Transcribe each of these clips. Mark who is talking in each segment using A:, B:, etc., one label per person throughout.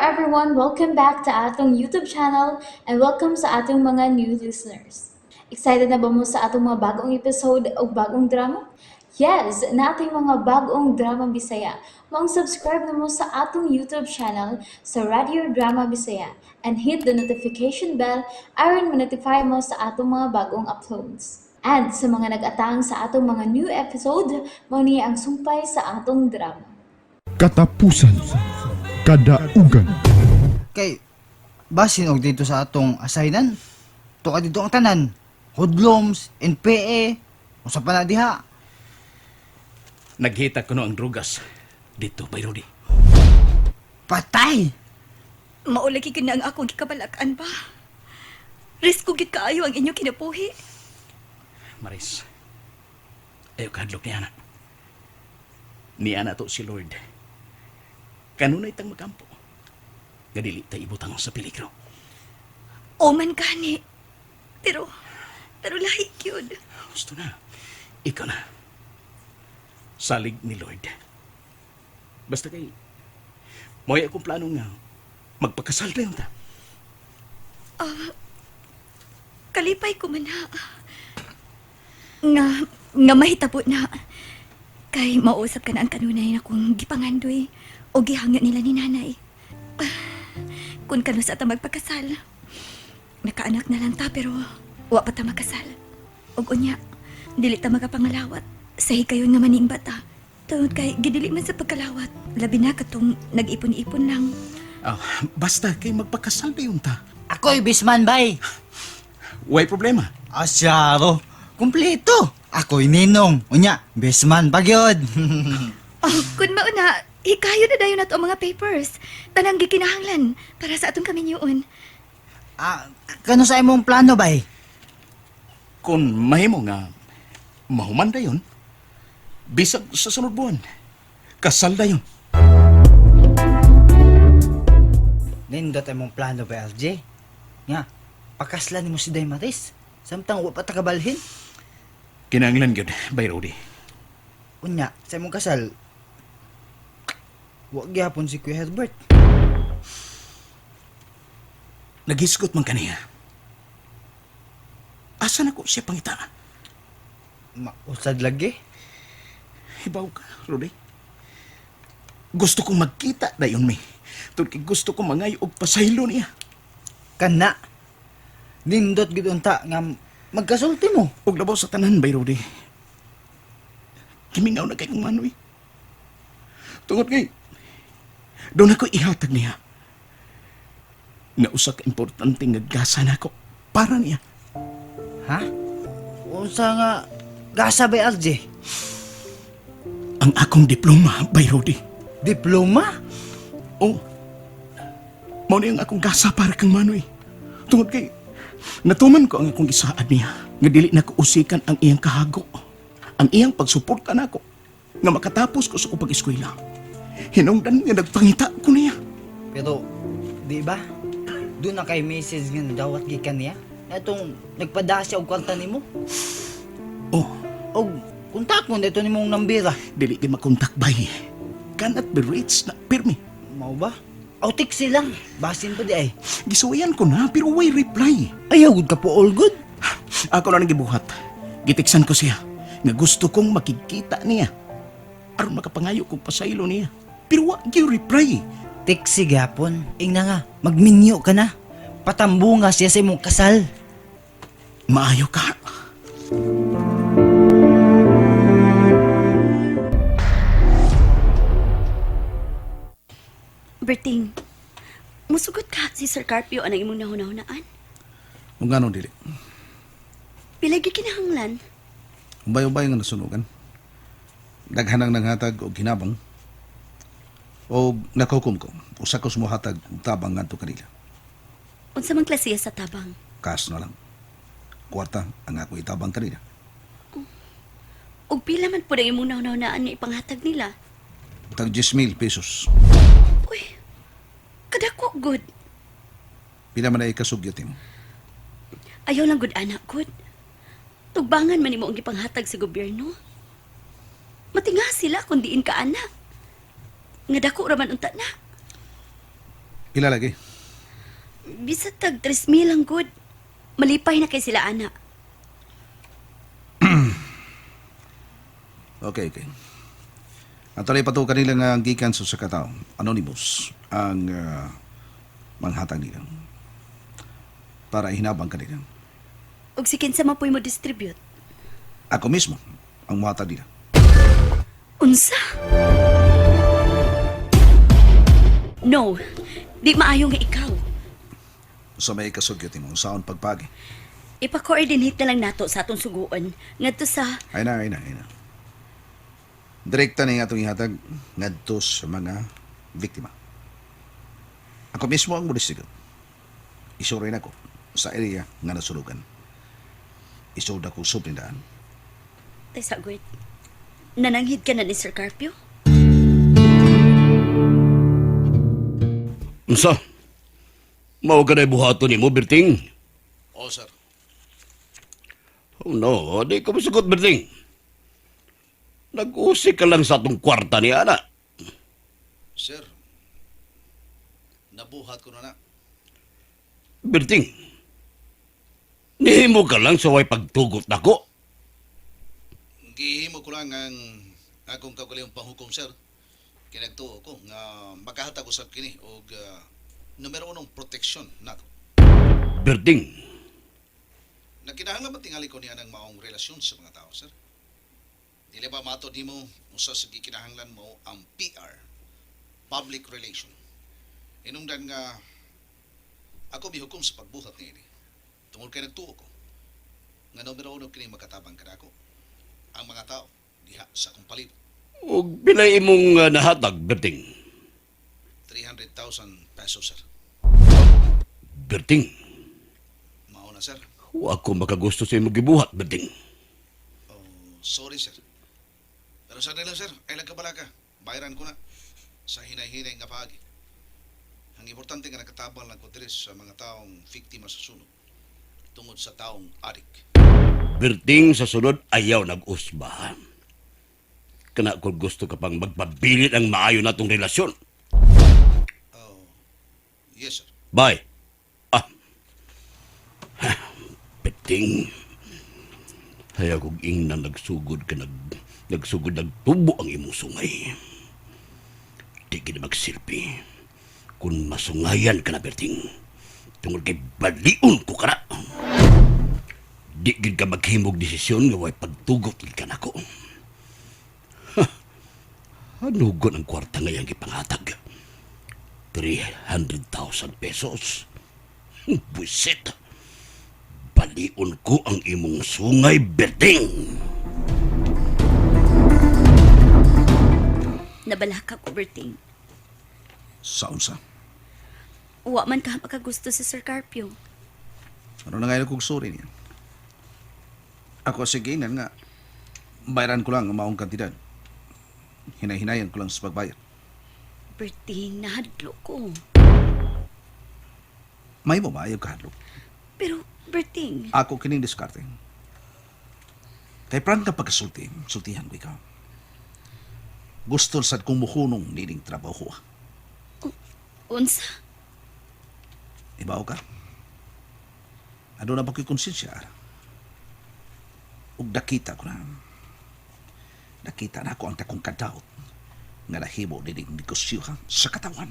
A: everyone, welcome back to atong YouTube channel and welcome sa atong mga new listeners. Excited na ba mo sa atong mga bagong episode o bagong drama? Yes, na ating mga bagong drama Bisaya. Subscribe na mo sa atong YouTube channel sa Radio Drama Bisaya and hit the notification bell aron ma-notify mo sa atong mga bagong uploads. And sa mga nag-atang sa atong mga new episode, mo niya ang sumpay sa atong drama.
B: Katapusan, kadaugan,
C: Kay, basin og dito sa atong assignan. To ka dito ang tanan. Hoodlums, NPE, usa pa na diha.
D: Naghita ko no ang drugas dito, by Rudy.
C: Patay!
E: Maulagi ka na ang akong gikabalakan ba? Risko gid kaayo ang inyo kinabuhi.
D: Maris, ayaw kahadlok ni Ana. Ni Ana to si Lord. Kanunay tang magampo. Gadili ta ibutang sa peligro.
E: Oman gani. Pero lahi gyud.
D: Gusto na. Ikaw na. Salig ni Lord. Basta kay, mo'y akong plano nga magpakasal tayo ta.
E: Kalipay ko man ha. Nga mahitabo na. Kay mausap ka na ang kanunay na kung gipangandoy o gihangyo nila ni nanay. Kung kano sa ta magpakasal. Nakaanak na lang ta pero wa pa ta makasal. Og unya, dili ta magapangalawat. Sahi kayo nga maning bata. Tungod kay gidili man sa pagkalawat. Labi na katong nag-ipon-ipon lang.
D: Basta kay magpakasal tayo ta.
C: Ako'y bisman, bay.
D: Way problema.
C: Asyaro, kumpleto. Ako'y ninong. Unya, bisman pagyod.
E: Kung mauna, hikayo na dayon nato ang mga papers. Tanang gikinahanglan para sa atong kami yun.
C: Kano sa imong plano, bay?
D: Kung mahimo nga mahuman dayon, bisag sa sunod buwan, kasal dayon.
C: Nindot imong plano, bay, LJ? Nga, pakaslan mo si Day Maris. Samtang wa pa ta kabalhin.
D: Kinahanglan gyud, by Rudy.
C: Unya, sa imong kasal, wa gyapon si Kuya Herbert.
D: Naghisgot man kaniya. Asa na ko siya pangita?
C: Mausad lagi.
D: Hibaw ka, Rudy. Gusto kong magkita dayon mi. Tungkol gusto kong mangayo og pasaylo niya.
C: Kana. Nindot gid unta nga magkasulti mo.
D: Og labaw sa tanan, by Rudy. Kimingaw na kayong manoy. Tungod kay, doon ako ihatag niya. Nga usa ka importante nga gasa na ako para niya.
C: Ha? Unsa nga gasa bay LJ?
D: Ang akong diploma, by Rudy.
C: Diploma?
D: O, mao na yung akong gasa para kang manoy. Tungod kay, natuman ko ang akong gisaad niya. Nga dili na ko usikan ang iyang kahago. Ang iyang pagsuporta na ako. Nga makatapos ko sa kupag eskwela. Hinungdan nga nagpangita ko niya.
C: Pero di ba? Doon na kay message nga dawat gikan niya. Atong nagpadasya og kwarta nimo.
D: Oh,
C: Og kontak mo dito nimong nambira.
D: dili di makontak bay. Cannot be reached na pirmi.
C: Mao ba? Autik silang. Basin pa di ay.
D: Gisuwayan ko na pero way reply.
C: Ayaw gud ka po all good.
D: Ako na nagibuhat. Gitiksan ko siya nga gusto kong makikita niya. Aron makapangayo kong pasaylo niya. Pero wa gyud reply.
C: Tiksi gapon. Ingna nga, magminyo ka na. Patambunga siya sa imong kasal.
D: Maayo ka.
E: Berting, musugot ka si Sir Carpio ang imong nahuna-hunaan.
F: Kung gano'n dili.
E: Pilagi kinahanglan.
F: Ubay-ubay nga nasunugan. Daghanang nanghatag o ginabang. O nakukum ko. Usa ko sumuhatag og tabang ngadto kanila.
E: Unsa man klase sa tabang?
F: Kas na lang. Kwarta ang ako itabang kanila.
E: Og pila man po na imong nahuna-hunaan nga ipanghatag nila.
F: Tag 10,000 pesos.
E: Uy, kadako good.
F: Pila man ay kasugyot mo.
E: Ayaw lang good anak good. Tugbangan man imo ang gipanghatag sa gobyerno. Matinga sila kung diin ka anak. Nga dako raman unta na.
F: Ilalagay.
E: Bisa tag 3,000 ang good. Malipay na kay sila, ana.
F: Okay. At tuloy pa to kanila nga gikan sa katao. Anonymous ang manghatag nila. Para hinabang kanila.
E: Ug si kinsa mapoy mo distribute.
F: Ako mismo ang muhatag nila.
E: Unsa? No, di maayo nga ikaw.
F: Sa may kasugyot mo, saon pagpagi.
E: Ipa-coordinate na lang nato sa atong suguan ngadto sa
F: Ay na. Direkta na yung atong ihatag ngadto sa mga biktima. Ako mismo ang mulistigot. Isurin ako sa area nga nasulugan. Isod ako suplindaan.
E: tay sagwit. Nananghid ka na ni Sir Carpio?
G: Unsa? Mao ka na buhaton ni mo, Berting?
F: Oo, sir.
G: Oh no, di ko masugot, Berting. Nag-usik ka lang sa atong kwarta ni Ana.
F: Sir, nabuhat ko na.
G: Berting, nihimo ka lang sa way pagtugot nako.
F: Gihimo ko lang ang akong kaugalingong panghukom, sir. Kinagtuo ko nga makahatag usab kini og numero 1 proteksyon nato.
G: Berting,
F: Nagkinahanglan ba tingali ko niya ng maong relasyon sa mga tao, sir? Dili ba mato di mo usa sa gikinahanglan mo ang PR, public relation. Inungdan nga ako mihukom sa pagbuhat niya ini. Tungod kay nagtuo ko nga numero 1 kini makatabang kadako ang mga tao diha sa akong palibot.
G: og pilay imong nahatag, Berting.
F: 300,000 pesos, sir.
G: Berting,
F: Mao na, sir.
G: wa ko makagusto sa imong gibuhat, Berting.
F: Oh, sorry, sir. Pero sa lang, sir, ay nagkabalaga. Bayaran ko na sa hinay-hinay nga paagi. Ang importante nga nakatabang lang ko diri sa mga taong biktima sa sunog tungod sa taong adik.
G: Berting, sa sunod ayaw nag-usba. Kana kung gusto ka pang magpabilit ang maayo natong relasyon.
F: Oh, yes, sir.
G: Bye. Berting, hayag kong ingnan nagsugod ka nagsugod nagtubo ang imong sungay. Di ka na magsilpi. Kung masungayan ka na, Berting, tungkol kay baliun ko ka na. Di gid ka maghimog desisyon nga way pagtugot gid ka nako. Hanugon ang kwarta ngayang ipanghatag. 300,000 pesos. Buisit. Baliun ko ang imong sungay, Berting.
E: Nabalaka ko, Berting.
F: Saon sa?
E: Wa man ka makagusto si Sir Carpio.
F: Ano na ngayon kong sorry niya? Ako sige nga bayaran ko lang ang maong kantidad. Hinay-hinayan ko lang sa pagbayad.
E: Berting, nahadlo ko.
F: May mo ba ayaw kahadlok?
E: Pero, Berting,
F: Ako kining diskarte. Kay prang ka pagkasulti, sultihan ko ikaw. Gusto sad kong muhunong nining trabaho.
E: unsa?
F: Ibaw ka? Ano na ba ko'y konsensya? Ug nakita ko na. Nakita na ako ang takong kadaot nga nahimo nining negosyohan sa katawan.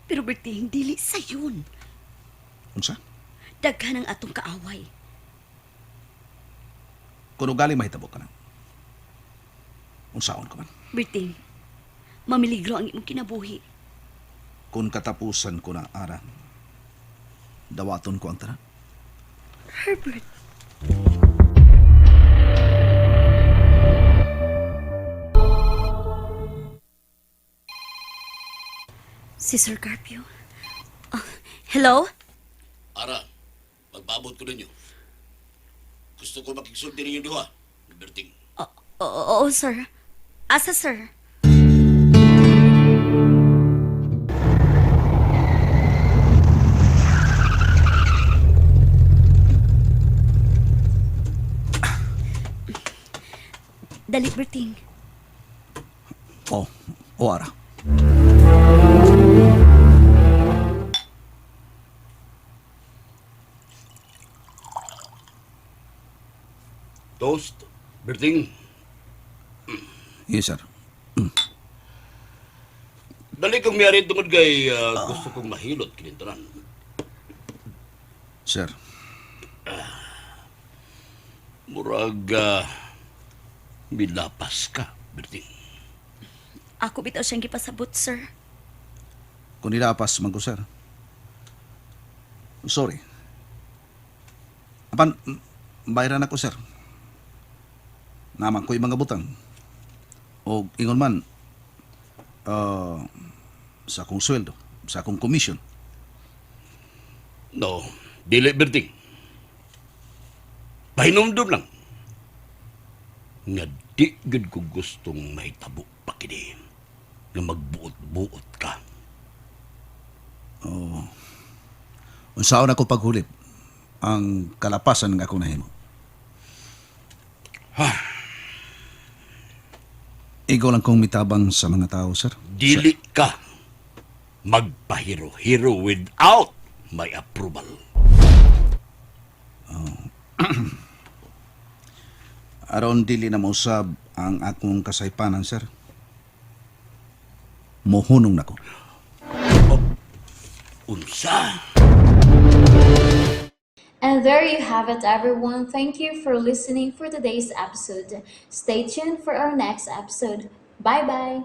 E: Pero Berting, dili sa yun.
F: Unsa?
E: Daghan ang atong kaaway.
F: Kung galing mahitabo ka na. Unsaon ko man.
E: Berting, mamiligro ang imong kinabuhi.
F: Kung katapusan ko na aran, dawaton ko ang tanan.
E: Herbert. Si Sir Carpio. Hello?
G: Ara, magpabot ko ninyo. Gusto ko makiksulti ninyo duha, Berting.
E: Oo, sir. Asa, sir? Dali, Berting.
F: O ara.
G: Toast, Berting.
H: Yes, sir.
G: Dali kong miyari tungod kay gusto kong mahilot kinintanan.
H: Sir.
G: Murag, milapas ka, Berting.
E: Ako bitaw siyang gipasabot, sir.
H: Kung nilapas man ko, sir. Sorry. Apan, bayaran ako, sir. Naman ko yung mga butang. O ingon man, sa akong sweldo, sa akong commission.
G: No, dili, Berting. Pahinumdum lang. Nga di gud ko gustong mahitabo pa kini. Nga magbuot-buot ka.
H: Unsaon ako paghulit ang kalapasan nga akong nahimo. Ikaw lang kong mitabang sa mga tao, sir.
G: Dili ka magpahiro-hiro without my approval.
H: Aron dili na mausab ang akong kasaypanan, sir. Mohunong nako.
G: Unsa?
A: And there you have it, everyone. Thank you for listening for today's episode. Stay tuned for our next episode. Bye bye.